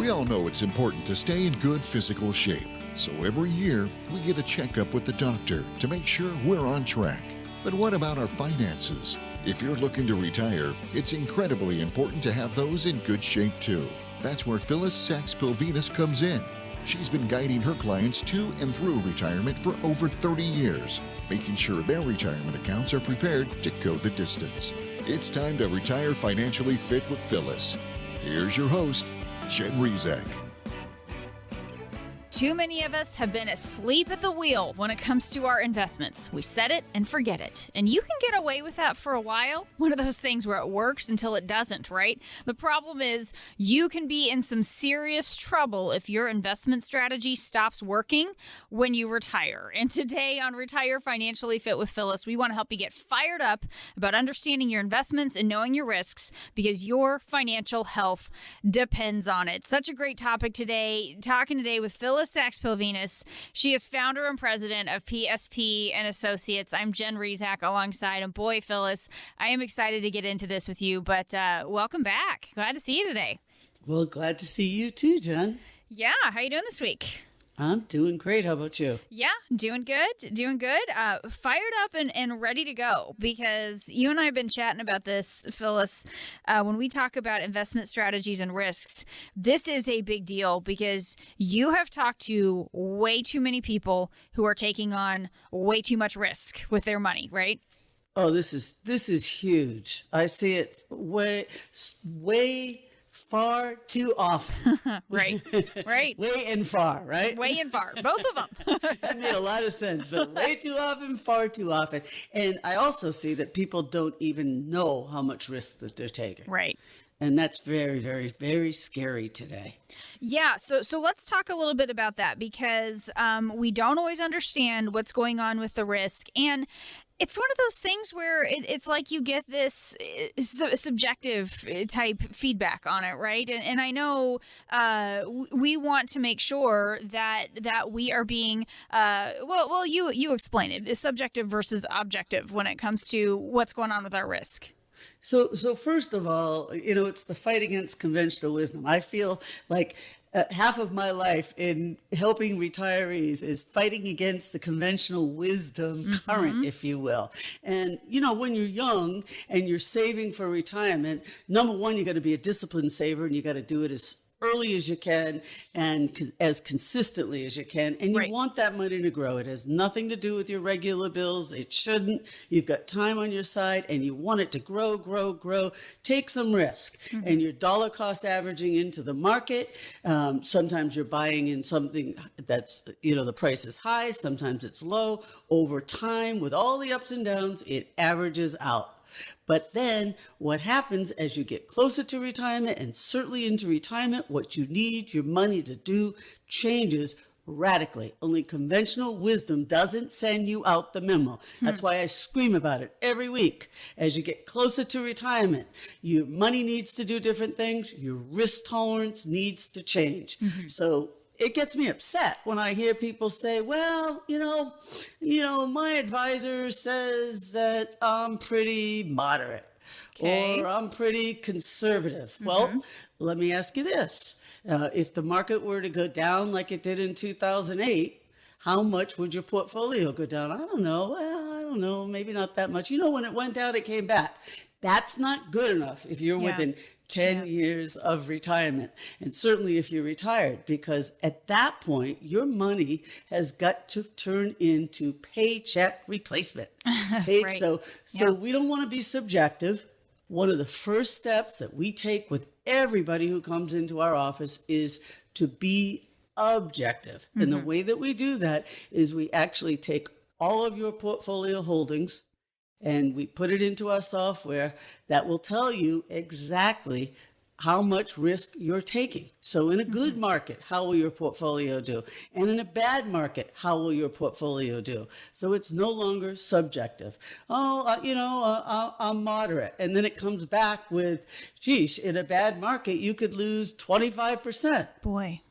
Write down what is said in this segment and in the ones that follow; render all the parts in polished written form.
We all know it's important to stay in good physical shape, so every year we get a checkup with the doctor to make sure we're on track. But what about our finances? If you're looking to retire, it's incredibly important to have those in good shape too. That's where Phillis Sachs-Pilvinus comes in. She's been guiding her clients to and through retirement for over 30 years, making sure their retirement accounts are prepared to go the distance. It's time to retire financially fit with Phillis. Here's your host, Jen Rizak. Too many of us have been asleep at the wheel when it comes to our investments. We set it and forget it. And you can get away with that for a while. One of those things where it works until it doesn't, right? The problem is you can be in some serious trouble if your investment strategy stops working when you retire. And today on Retire Financially Fit with Phillis, we want to help you get fired up about understanding your investments and knowing your risks because your financial health depends on it. Such a great topic today. Talking today with Phillis Sachs-Pilvinus. She is founder and president of PSP and Associates. I'm Jen Rizak alongside him. Boy, Phillis, I am excited to get into this with you, but welcome back. Glad to see you today. Well, glad to see you too, Jen. Yeah, how you doing this week? I'm doing great. How about you? Yeah, doing good. Fired up and ready to go because you and I have been chatting about this, Phyllis. When we talk about investment strategies and risks, this is a big deal because you have talked to way too many people who are taking on way too much risk with their money, right? Oh, this is huge. I see it way far too often. Right. Way and far, right? Way and far. Both of them. That made a lot of sense, but way too often, far too often. And I also see that people don't even know how much risk that they're taking. Right. And that's very, very, very scary today. Yeah, so let's talk a little bit about that because we don't always understand what's going on with the risk. And it's one of those things where it's like you get this subjective type feedback on it, right? And I know we want to make sure that we are being, you explain it, subjective versus objective when it comes to what's going on with our risk. So first of all, it's the fight against conventional wisdom. I feel like half of my life in helping retirees is fighting against the conventional wisdom current, if you will. And, when you're young and you're saving for retirement, number one, you got to be a disciplined saver and you got to do it as early as you can and as consistently as you can. And you want that money to grow. It has nothing to do with your regular bills. It shouldn't. You've got time on your side and you want it to grow. Take some risk. And you're dollar cost averaging into the market. Sometimes you're buying in something that's, the price is high. Sometimes it's low. Over time, with all the ups and downs, it averages out. But then what happens as you get closer to retirement and certainly into retirement, what you need your money to do changes radically. Only conventional wisdom doesn't send you out the memo. That's why I scream about it every week. As you get closer to retirement, your money needs to do different things. Your risk tolerance needs to change. So it gets me upset when I hear people say, well, my advisor says that I'm pretty moderate or I'm pretty conservative. Well, let me ask you this. If the market were to go down like it did in 2008, how much would your portfolio go down? I don't know. Well, I don't know. Maybe not that much. When it went down, it came back. That's not good enough if you're within 10 years of retirement. And certainly if you're retired, because at that point, your money has got to turn into paycheck replacement. So we don't want to be subjective. One of the first steps that we take with everybody who comes into our office is to be objective. And the way that we do that is we actually take all of your portfolio holdings and we put it into our software that will tell you exactly how much risk you're taking. So in a good market, how will your portfolio do? And in a bad market, how will your portfolio do? So it's no longer subjective. I'm moderate. And then it comes back with, geez, in a bad market, you could lose 25%. Boy.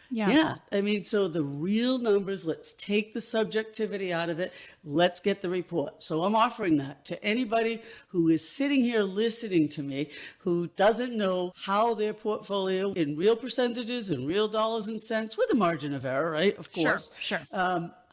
Yeah. I mean, so the real numbers, let's take the subjectivity out of it. Let's get the report. So I'm offering that to anybody who is sitting here listening to me, who doesn't know how their portfolio in real percentages and real dollars and cents, with a margin of error, right? Of course. Sure.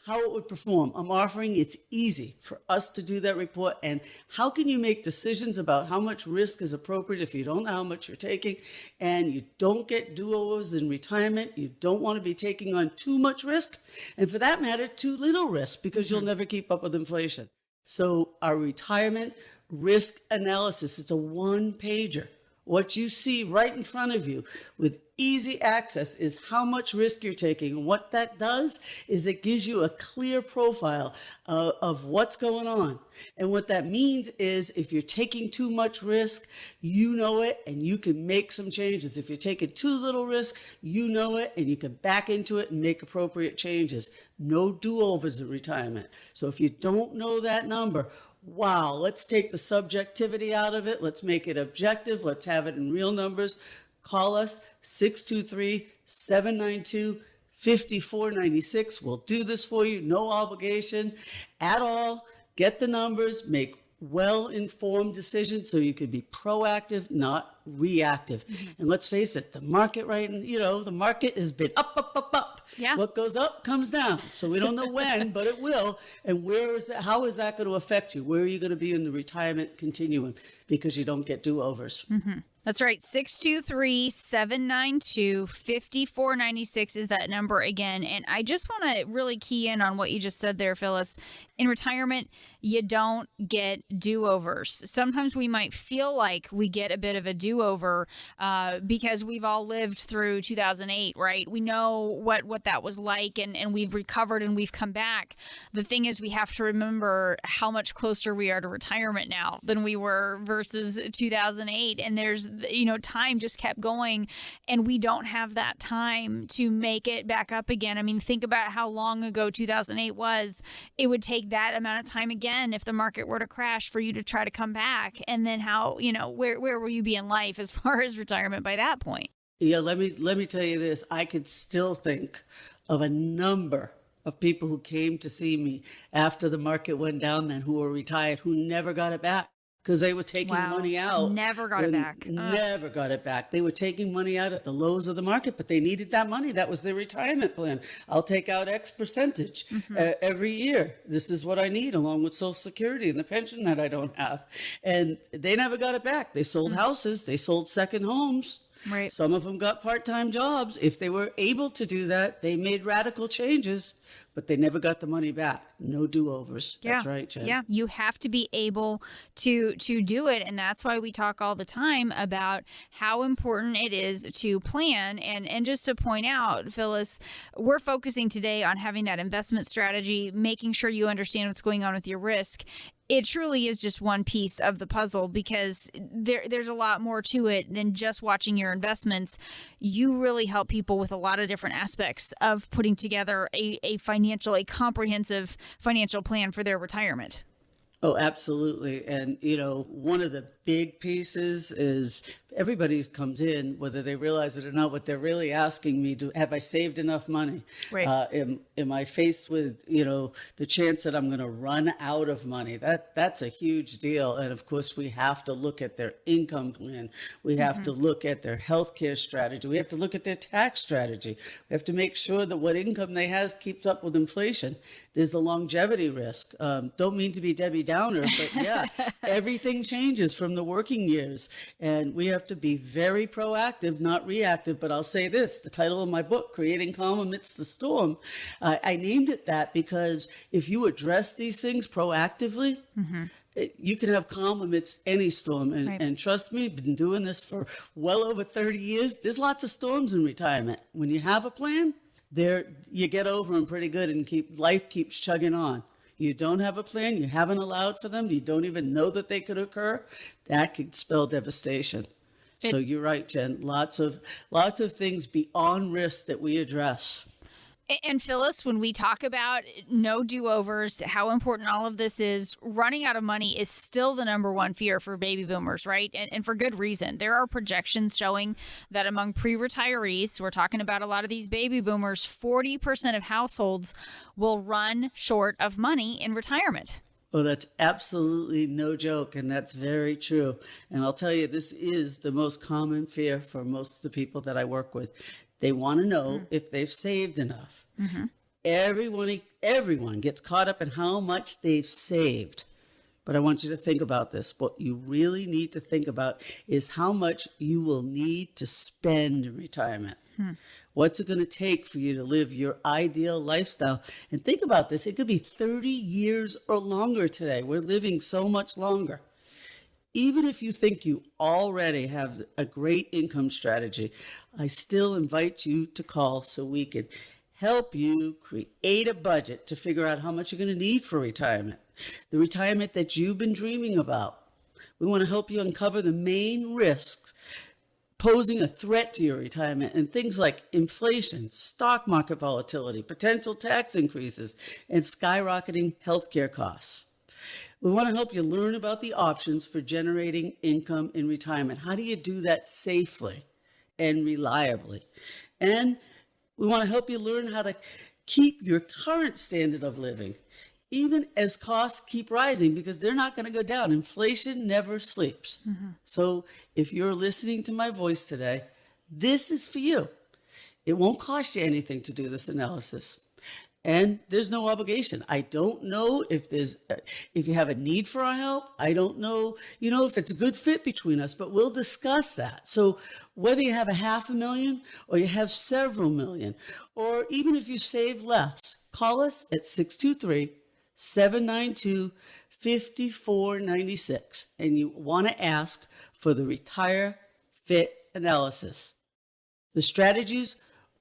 How it would perform. I'm offering it's easy for us to do that report. And how can you make decisions about how much risk is appropriate if you don't know how much you're taking and you don't get do-overs in retirement? You don't want to be taking on too much risk. And for that matter, too little risk, because you'll never keep up with inflation. So our retirement risk analysis, it's a one-pager. What you see right in front of you with easy access is how much risk you're taking. And what that does is it gives you a clear profile of what's going on. And what that means is if you're taking too much risk, you know it and you can make some changes. If you're taking too little risk, you know it and you can back into it and make appropriate changes. No do-overs in retirement. So if you don't know that number, wow, let's take the subjectivity out of it. Let's make it objective. Let's have it in real numbers. Call us 623-792-5496. We'll do this for you. No obligation at all. Get the numbers, make well-informed decisions so you could be proactive, not reactive. And let's face it, the market the market has been up, up, up, up. Yeah. What goes up comes down. So we don't know when, but it will. And how is that going to affect you? Where are you going to be in the retirement continuum? Because you don't get do-overs. That's right. 623-792-5496 is that number again. And I just want to really key in on what you just said there, Phyllis. In retirement, you don't get do-overs. Sometimes we might feel like we get a bit of a do-over because we've all lived through 2008, right? We know what that was like, and we've recovered and we've come back. The thing is, we have to remember how much closer we are to retirement now than we were versus 2008. And there's, time just kept going, and we don't have that time to make it back up again. I mean, think about how long ago 2008 was. It would take that amount of time again if the market were to crash for you to try to come back. And then how, where will you be in life as far as retirement by that point? Yeah, let me tell you this. I could still think of a number of people who came to see me after the market went down then, who were retired, who never got it back because they were taking money out. Never got it back. Never got it back. They were taking money out at the lows of the market, but they needed that money. That was their retirement plan. I'll take out X percentage every year. This is what I need, along with Social Security and the pension that I don't have. And they never got it back. They sold houses. They sold second homes. Right. Some of them got part-time jobs. If they were able to do that, they made radical changes, but they never got the money back. No do-overs. Yeah. That's right, Jen. Yeah, you have to be able to do it. And that's why we talk all the time about how important it is to plan. And just to point out, Phyllis, we're focusing today on having that investment strategy, making sure you understand what's going on with your risk. It truly is just one piece of the puzzle because there's a lot more to it than just watching your investments. You really help people with a lot of different aspects of putting together a comprehensive financial plan for their retirement. Oh, absolutely. And, one of the big pieces is everybody comes in, whether they realize it or not, what they're really asking me, have I saved enough money? Right. Am I faced with, the chance that I'm going to run out of money? That's a huge deal. And of course, we have to look at their income plan. We have to look at their healthcare strategy. We have to look at their tax strategy. We have to make sure that what income they have keeps up with inflation. There's a longevity risk. Don't mean to be Debbie Downer, but yeah, everything changes from the working years. And we have to be very proactive, not reactive. But I'll say this, the title of my book, Creating Calm Amidst the Storm, I named it that because if you address these things proactively, you can have calm amidst any storm. And trust me, I've been doing this for well over 30 years. There's lots of storms in retirement. When you have a plan, you get over them pretty good and life keeps chugging on. You don't have a plan, you haven't allowed for them, you don't even know that they could occur, that could spell devastation. So you're right, Jen. Lots of things beyond risk that we address. And Phyllis, when we talk about no do-overs, how important all of this is, running out of money is still the number one fear for baby boomers, right? And for good reason. There are projections showing that among pre-retirees, we're talking about a lot of these baby boomers, 40% of households will run short of money in retirement. Oh, that's absolutely no joke, and that's very true. And I'll tell you, this is the most common fear for most of the people that I work with. They want to know if they've saved enough. Everyone gets caught up in how much they've saved. But I want you to think about this. What you really need to think about is how much you will need to spend in retirement. What's it going to take for you to live your ideal lifestyle? And think about this. It could be 30 years or longer today. We're living so much longer. Even if you think you already have a great income strategy, I still invite you to call so we can help you create a budget to figure out how much you're going to need for retirement, the retirement that you've been dreaming about. We want to help you uncover the main risks posing a threat to your retirement, and things like inflation, stock market volatility, potential tax increases, and skyrocketing healthcare costs. We want to help you learn about the options for generating income in retirement. How do you do that safely and reliably? And we want to help you learn how to keep your current standard of living, even as costs keep rising, because they're not going to go down. Inflation never sleeps. So if you're listening to my voice today, this is for you. It won't cost you anything to do this analysis. And there's no obligation. I don't know if you have a need for our help. I don't know, if it's a good fit between us, but we'll discuss that. So whether you have $500,000 or you have several million, or even if you save less, call us at 623-792-5496. And you want to ask for the Retire Fit analysis. The strategies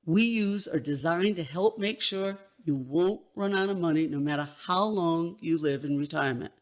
we use are designed to help make sure you won't run out of money no matter how long you live in retirement.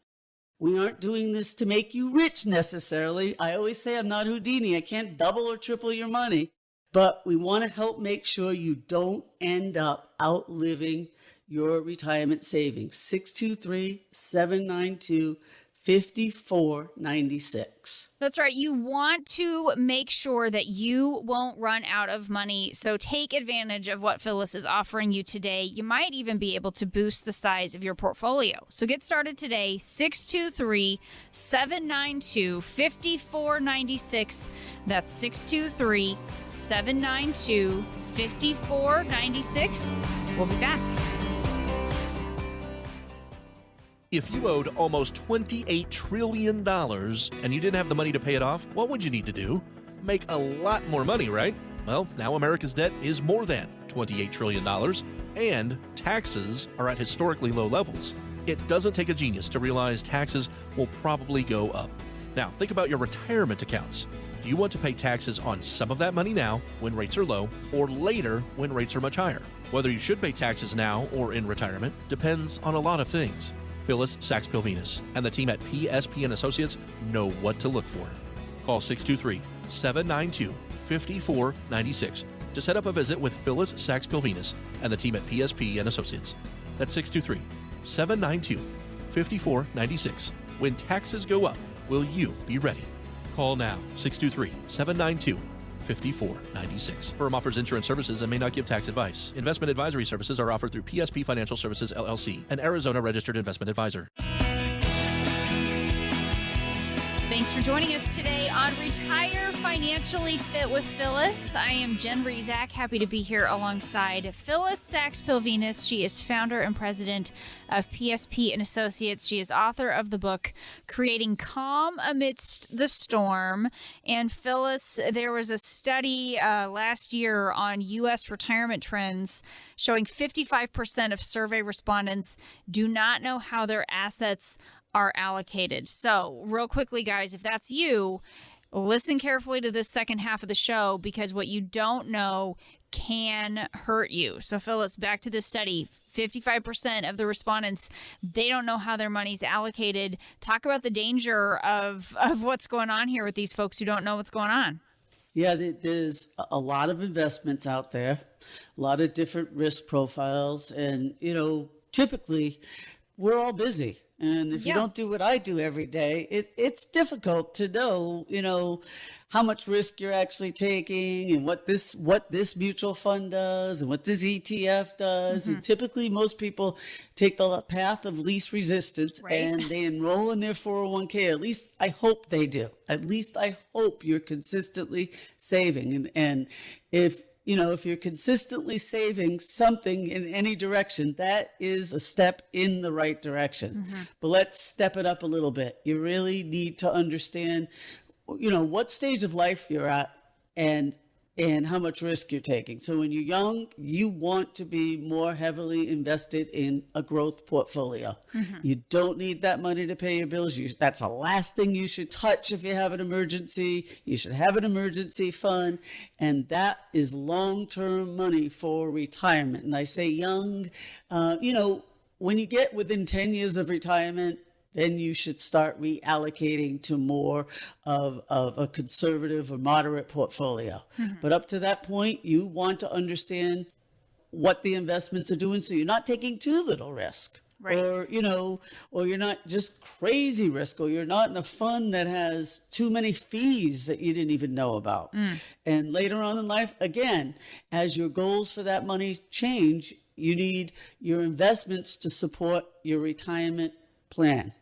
We aren't doing this to make you rich necessarily. I always say I'm not Houdini. I can't double or triple your money. But we want to help make sure you don't end up outliving your retirement savings. 623-792-5496. That's right. You want to make sure that you won't run out of money. So take advantage of what Phyllis is offering you today. You might even be able to boost the size of your portfolio. So get started today. 623-792-5496. That's 623-792-5496. We'll be back. If you owed almost $28 trillion and you didn't have the money to pay it off, what would you need to do? Make a lot more money, right? Well, now America's debt is more than $28 trillion, and taxes are at historically low levels. It doesn't take a genius to realize taxes will probably go up. Now, think about your retirement accounts. Do you want to pay taxes on some of that money now, when rates are low, or later, when rates are much higher? Whether you should pay taxes now or in retirement depends on a lot of things. Phyllis Sachs-Pilvinus and the team at PSP & Associates know what to look for. Call 623-792-5496 to set up a visit with Phyllis Sachs-Pilvinus and the team at PSP & Associates. That's 623-792-5496. When taxes go up, will you be ready? Call now, 623-792-5496. Firm offers insurance services and may not give tax advice. Investment advisory services are offered through PSP Financial Services, LLC, an Arizona registered investment advisor. Thanks for joining us today on Retire Financially Fit with Phyllis. I am Jen Rezac, happy to be here alongside Phyllis Sachs-Pilvinus. She is founder and president of PSP & Associates. She is author of the book, Creating Calm Amidst the Storm. And Phyllis, there was a study last year on U.S. retirement trends showing 55% of survey respondents do not know how their assets are allocated. So real quickly, guys, if that's you, listen carefully to this second half of the show, because what you don't know can hurt you. So Phyllis, back to this study, 55% of the respondents, they don't know how their money's allocated. Talk about the danger of what's going on here with these folks who don't know what's going on. Yeah, there's a lot of investments out there, a lot of different risk profiles. And, typically we're all busy. And if you Yeah. don't do what I do every day, it's difficult to know, how much risk you're actually taking and what this mutual fund does and what this ETF does. And typically most people take the path of least resistance, Right. and they enroll in their 401k. At least I hope they do. At least I hope you're consistently saving. And if you're consistently saving something in any direction, that is a step in the right direction. But let's step it up a little bit. You really need to understand, what stage of life you're at and how much risk you're taking. So when you're young, you want to be more heavily invested in a growth portfolio. You don't need that money to pay your bills. That's the last thing you should touch if you have an emergency. You should have an emergency fund, and that is long-term money for retirement. And I say young, when you get within 10 years of retirement, then you should start reallocating to more of a conservative or moderate portfolio. But up to that point, you want to understand what the investments are doing, so you're not taking too little risk. Right. Or, or you're not just crazy risk, or you're not in a fund that has too many fees that you didn't even know about. And later on in life, again, as your goals for that money change, you need your investments to support your retirement plan.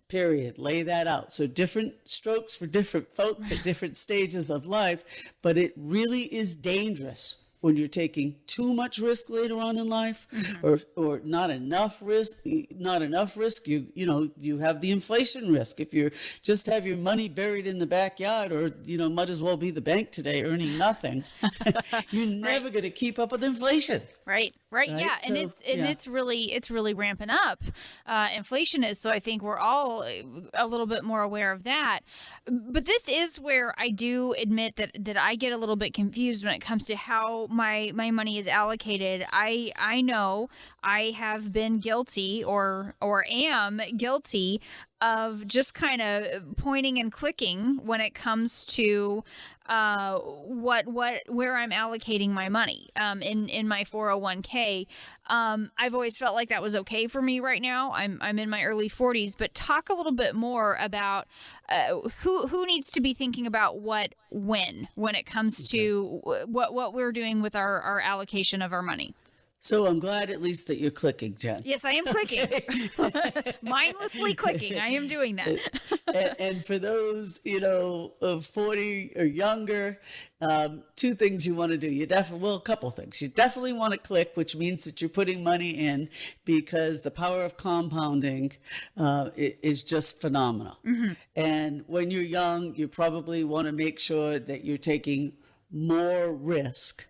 Period. Lay that out. So different strokes for different folks at different stages of life, but it really is dangerous when you're taking too much risk later on in life, or not enough risk. You have the inflation risk. If you just have your money buried in the backyard, or might as well be the bank today earning nothing, you're never going to keep up with inflation. Right. Yeah. So, it's really ramping up. Inflation is. So I think we're all a little bit more aware of that. But this is where I do admit that I get a little bit confused when it comes to how my money is allocated. I know I have been guilty or am guilty of just kind of pointing and clicking when it comes to where I'm allocating my money in my 401k. I've always felt like that was okay for me right now. I'm in my early 40s, but talk a little bit more about who needs to be thinking about when it comes to what we're doing with our allocation of our money. So I'm glad at least that you're clicking, Jen. Yes, I am clicking. Mindlessly clicking. I am doing that. And for those, of 40 or younger, two things you want to do. A couple things. You definitely want to click, which means that you're putting money in, because the power of compounding is just phenomenal. And when you're young, you probably want to make sure that you're taking more risk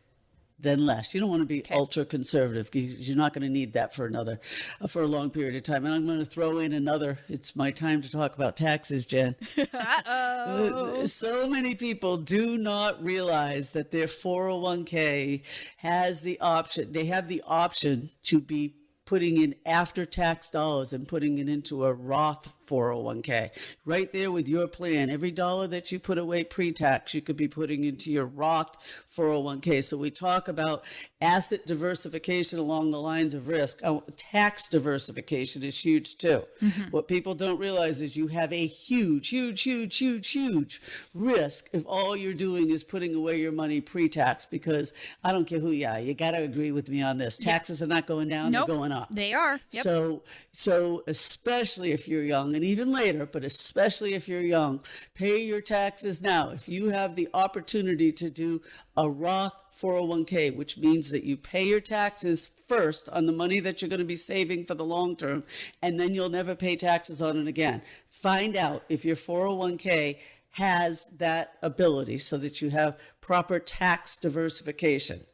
than less. You don't want to be ultra conservative, because you're not going to need that for a long period of time. And I'm going to throw in it's my time to talk about taxes, Jen. So many people do not realize that their 401k they have the option to be putting in after-tax dollars and putting it into a Roth 401k. Right there with your plan, every dollar that you put away pre-tax, you could be putting into your Roth 401k. So we talk about asset diversification along the lines of risk. Tax diversification is huge too. What people don't realize is you have a huge risk if all you're doing is putting away your money pre-tax, because I don't care who you are, you got to agree with me on this. Taxes are not going down, Nope. they're going up. They are. Yep. So especially if you're young, and even later, but especially if you're young, pay your taxes now. If you have the opportunity to do a Roth 401k, which means that you pay your taxes first on the money that you're going to be saving for the long term, and then you'll never pay taxes on it again. Find out if your 401k has that ability, so that you have proper tax diversification.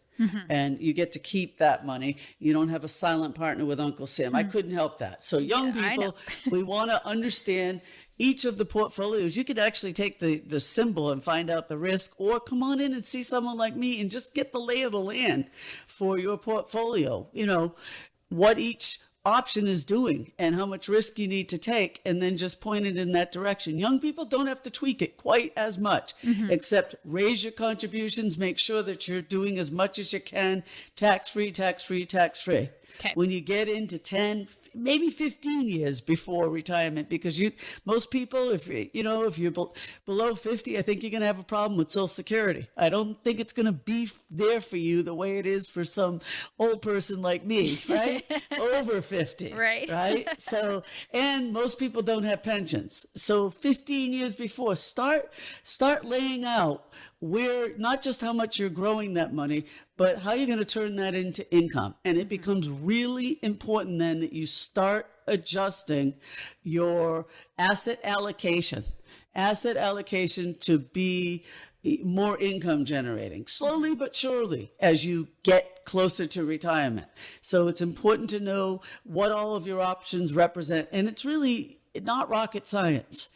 And you get to keep that money. You don't have a silent partner with Uncle Sam. I couldn't help that. So young people, we want to understand each of the portfolios. You could actually take the symbol and find out the risk, or come on in and see someone like me and just get the lay of the land for your portfolio. What each option is doing and how much risk you need to take, and then just point it in that direction. Young people don't have to tweak it quite as much, except raise your contributions, make sure that you're doing as much as you can, tax-free, tax-free, tax-free. Okay. When you get into 10, maybe 15 years before retirement, because most people, if you're below 50, I think you're going to have a problem with Social Security. I don't think it's going to be there for you the way it is for some old person like me, right? Over 50, right? So, and most people don't have pensions. So 15 years before, start laying out where, not just how much you're growing that money, but how you're going to turn that into income. And it becomes really important then that you start adjusting your asset allocation to be more income generating, slowly but surely, as you get closer to retirement. So it's important to know what all of your options represent. And it's really not rocket science.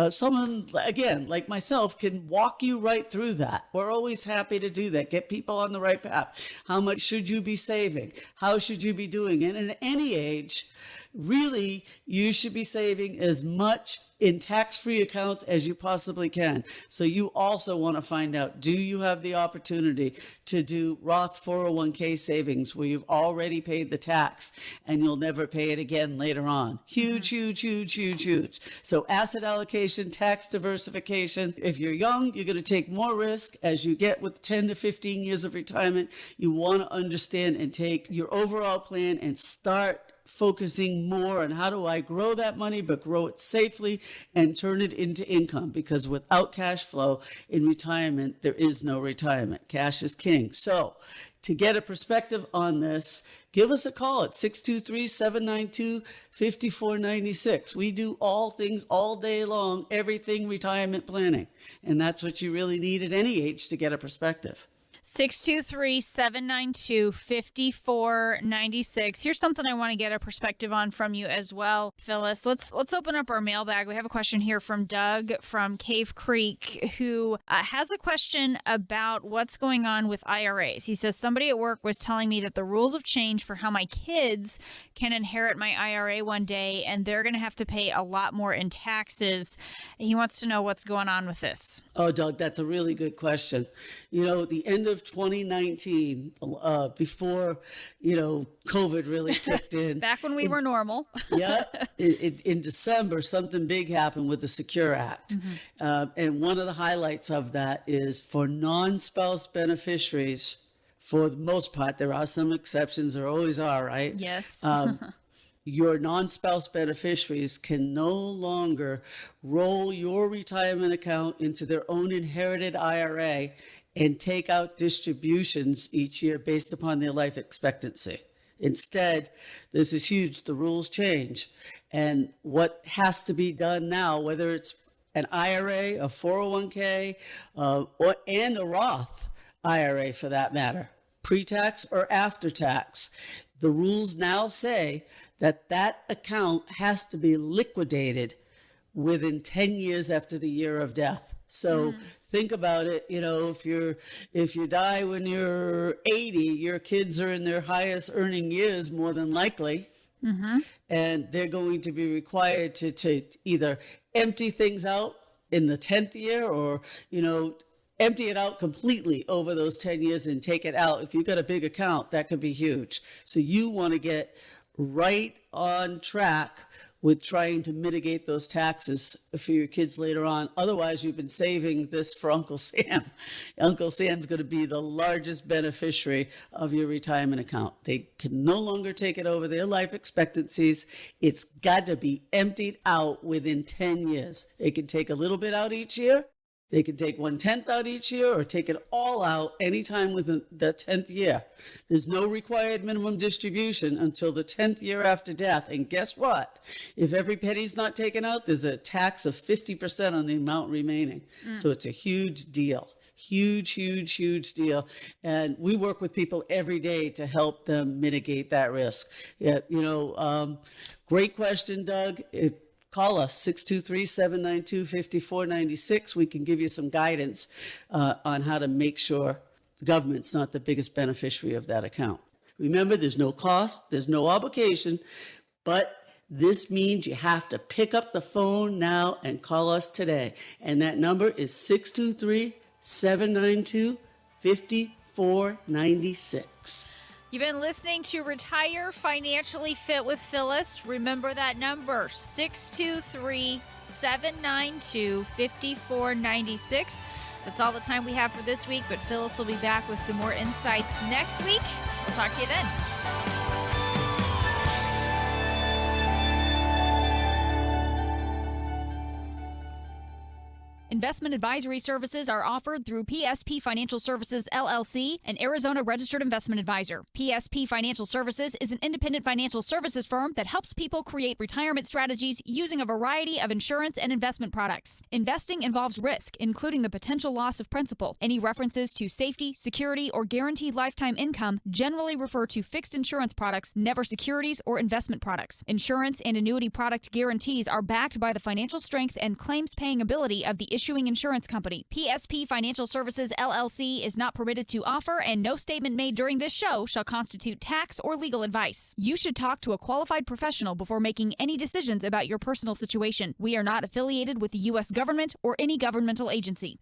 Someone, again, like myself, can walk you right through that. We're always happy to do that, get people on the right path. How much should you be saving? How should you be doing it? And at any age, really, you should be saving as much in tax-free accounts as you possibly can. So you also want to find out, do you have the opportunity to do Roth 401k savings where you've already paid the tax and you'll never pay it again later on? Huge, huge, huge, huge, huge. So asset allocation, tax diversification. If you're young, you're going to take more risk. As you get with 10 to 15 years of retirement, you want to understand and take your overall plan and start focusing more on how do I grow that money, but grow it safely and turn it into income, because without cash flow in retirement, there is no retirement. Cash is king. So to get a perspective on this, give us a call at 623-792-5496. We do all things all day long, everything retirement planning. And that's what you really need at any age to get a perspective. 623-792-5496. Here's something I want to get a perspective on from you as well, Phyllis. Let's open up our mailbag. We have a question here from Doug from Cave Creek, who has a question about what's going on with IRAs. He says, somebody at work was telling me that the rules have changed for how my kids can inherit my IRA one day, and they're going to have to pay a lot more in taxes. He wants to know what's going on with this. Oh, Doug, that's a really good question. The end of 2019, before, COVID really kicked in. Back when we were normal. Yeah. In December, something big happened with the Secure Act. And one of the highlights of that is for non-spouse beneficiaries, for the most part, there are some exceptions, there always are, right? Yes. Your non-spouse beneficiaries can no longer roll your retirement account into their own inherited IRA and take out distributions each year based upon their life expectancy. Instead, this is huge, the rules change. And what has to be done now, whether it's an IRA, a 401k, and a Roth IRA for that matter, pre-tax or after tax, the rules now say that that account has to be liquidated within 10 years after the year of death. So think about it, if you die when you're 80, your kids are in their highest earning years more than likely. And they're going to be required to either empty things out in the 10th year or, empty it out completely over those 10 years and take it out. If you've got a big account, that could be huge. So you want to get right on track with trying to mitigate those taxes for your kids later on. Otherwise, you've been saving this for Uncle Sam. Uncle Sam's going to be the largest beneficiary of your retirement account. They can no longer take it over their life expectancies. It's got to be emptied out within 10 years. They can take a little bit out each year. They can take 1/10 out each year or take it all out anytime within the 10th year. There's no required minimum distribution until the 10th year after death. And guess what? If every penny's not taken out, there's a tax of 50% on the amount remaining. So it's a huge deal. Huge, huge, huge deal. And we work with people every day to help them mitigate that risk. Yeah, great question, Doug. Call us, 623-792-5496. We can give you some guidance on how to make sure the government's not the biggest beneficiary of that account. Remember, there's no cost, there's no obligation, But this means you have to pick up the phone now and call us today. And that number is 623-792-5496. You've been listening to Retire Financially Fit with Phyllis. Remember that number, 623-792-5496. That's all the time we have for this week, but Phyllis will be back with some more insights next week. We'll talk to you then. Investment advisory services are offered through PSP Financial Services, LLC, an Arizona registered investment advisor. PSP Financial Services is an independent financial services firm that helps people create retirement strategies using a variety of insurance and investment products. Investing involves risk, including the potential loss of principal. Any references to safety, security, or guaranteed lifetime income generally refer to fixed insurance products, never securities or investment products. Insurance and annuity product guarantees are backed by the financial strength and claims-paying ability of the issuing insurance company. PSP Financial Services, LLC is not permitted to offer, and no statement made during this show shall constitute tax or legal advice. You should talk to a qualified professional before making any decisions about your personal situation. We are not affiliated with the U.S. government or any governmental agency.